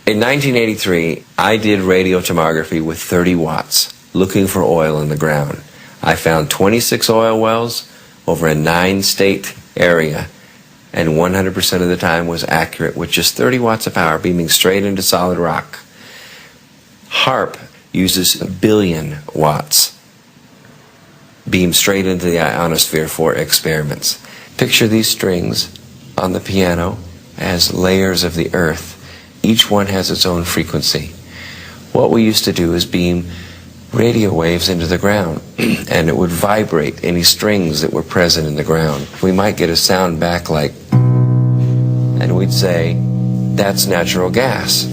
In 1983, I did radiotomography with 30 watts, looking for oil in the ground. I found 26 oil wells over a 9-state area, and 100% of the time was accurate with just 30 watts of power beaming straight into solid rock. HAARP uses 1 billion watts, beamed straight into the ionosphere for experiments. Picture these strings on the piano as layers of the earth. Each one has its own frequency. What we used to do is beam radio waves into the ground, and it would vibrate any strings that were present in the ground. We might get a sound back like, and we'd say, that's natural gas.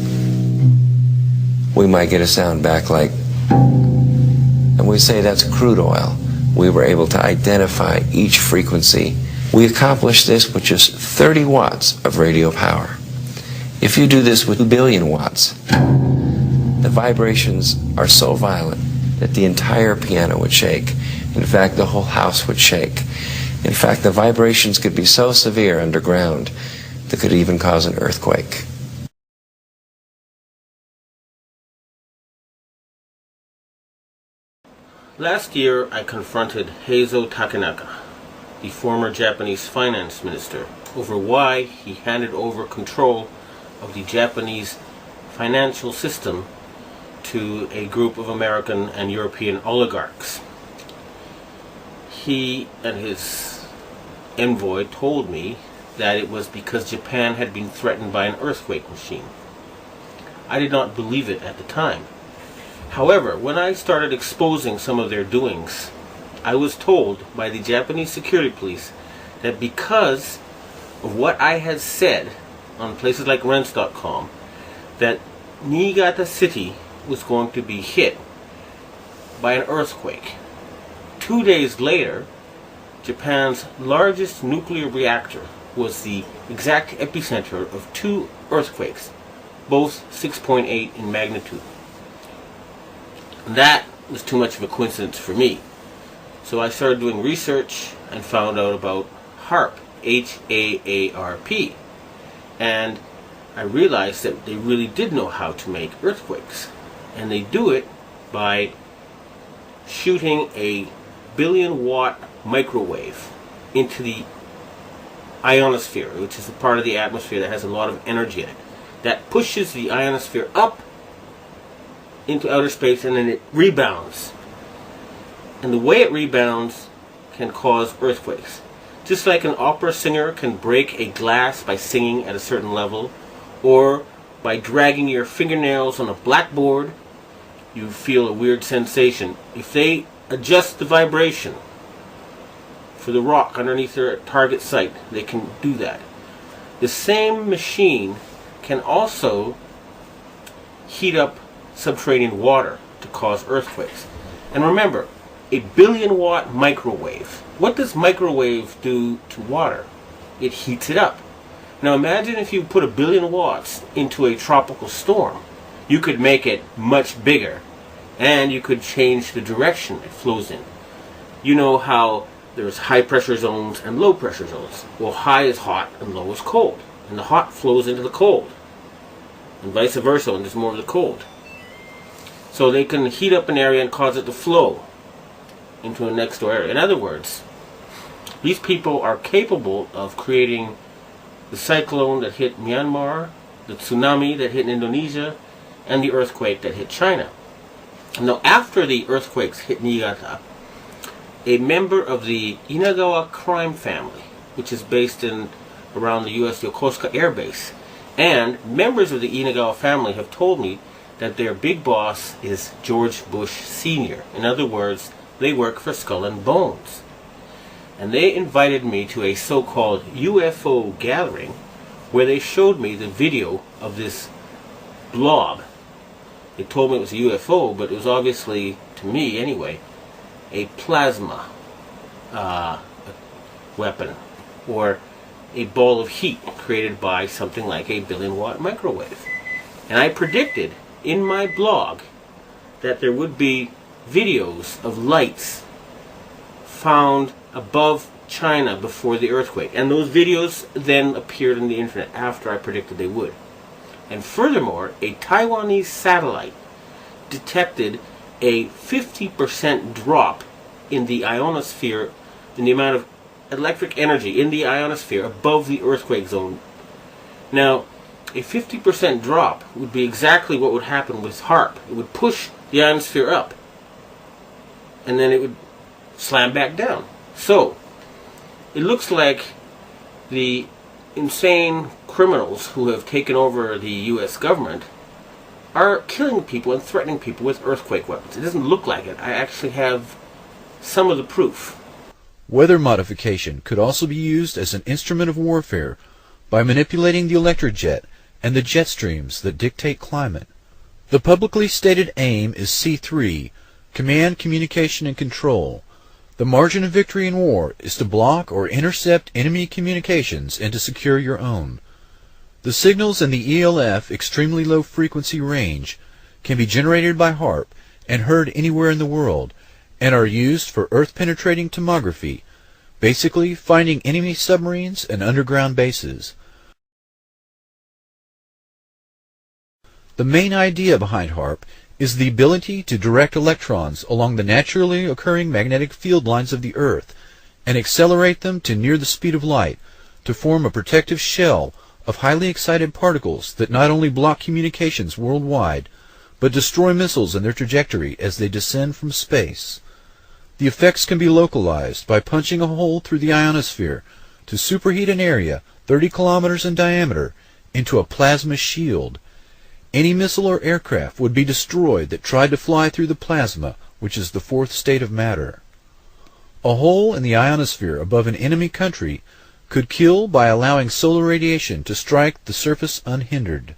We might get a sound back like, and we'd say, that's crude oil. We were able to identify each frequency. We accomplished this with just 30 watts of radio power. If you do this with 1 billion watts, the vibrations are so violent that the entire piano would shake. In fact, the whole house would shake. In fact, the vibrations could be so severe underground that could even cause an earthquake. Last year, I confronted Heizo Takenaka, the former Japanese finance minister, over why he handed over control of the Japanese financial system to a group of American and European oligarchs. He and his envoy told me that it was because Japan had been threatened by an earthquake machine. I did not believe it at the time. However, when I started exposing some of their doings, I was told by the Japanese security police that because of what I had said on places like rents.com, that Niigata City was going to be hit by an earthquake. 2 days later, Japan's largest nuclear reactor was the exact epicenter of 2 earthquakes, both 6.8 in magnitude. That was too much of a coincidence for me. So I started doing research and found out about HAARP, H-A-A-R-P. And I realized that they really did know how to make earthquakes. And they do it by shooting a 1 billion watt microwave into the ionosphere, which is the part of the atmosphere that has a lot of energy in it. That pushes the ionosphere up into outer space, and then it rebounds. And the way it rebounds can cause earthquakes. Just like an opera singer can break a glass by singing at a certain level, or by dragging your fingernails on a blackboard, you feel a weird sensation. If they adjust the vibration for the rock underneath their target site, they can do that. The same machine can also heat up subterranean water to cause earthquakes. And remember, a 1 billion watt microwave. What does microwave do to water? It heats it up. Now imagine if you put 1 billion watts into a tropical storm. You could make it much bigger, and you could change the direction it flows in. You know how there's high pressure zones and low pressure zones. Well, high is hot and low is cold. And the hot flows into the cold. And vice versa, and there's more of the cold. So they can heat up an area and cause it to flow into a next door area. In other words, these people are capable of creating the cyclone that hit Myanmar, the tsunami that hit Indonesia, and the earthquake that hit China. Now, after the earthquakes hit Niigata, a member of the Inagawa crime family, which is based in around the U.S. Yokosuka Air Base, and members of the Inagawa family have told me that their big boss is George Bush Sr. In other words, they work for Skull and Bones. And they invited me to a so-called UFO gathering where they showed me the video of this blob. They told me it was a UFO, but it was obviously, to me anyway, a plasma weapon, or a ball of heat created by something like a 1 billion watt microwave. And I predicted in my blog that there would be videos of lights found above China before the earthquake. And those videos then appeared on the internet after I predicted they would. And furthermore, a Taiwanese satellite detected a 50% drop in the ionosphere, in the amount of electric energy in the ionosphere above the earthquake zone. Now, a 50% drop would be exactly what would happen with HAARP. It would push the ionosphere up, and then it would slam back down. So, it looks like the insane criminals who have taken over the U.S. government are killing people and threatening people with earthquake weapons. It doesn't look like it. I actually have some of the proof. Weather modification could also be used as an instrument of warfare by manipulating the electric jet and the jet streams that dictate climate. The publicly stated aim is C3, Command, Communication, and Control. The margin of victory in war is to block or intercept enemy communications and to secure your own. The signals in the ELF extremely low frequency range can be generated by HAARP and heard anywhere in the world, and are used for earth-penetrating tomography, basically finding enemy submarines and underground bases. The main idea behind HAARP is the ability to direct electrons along the naturally occurring magnetic field lines of the Earth and accelerate them to near the speed of light to form a protective shell of highly excited particles that not only block communications worldwide, but destroy missiles in their trajectory as they descend from space. The effects can be localized by punching a hole through the ionosphere to superheat an area 30 kilometers in diameter into a plasma shield. Any missile or aircraft would be destroyed that tried to fly through the plasma, which is the fourth state of matter. A hole in the ionosphere above an enemy country could kill by allowing solar radiation to strike the surface unhindered.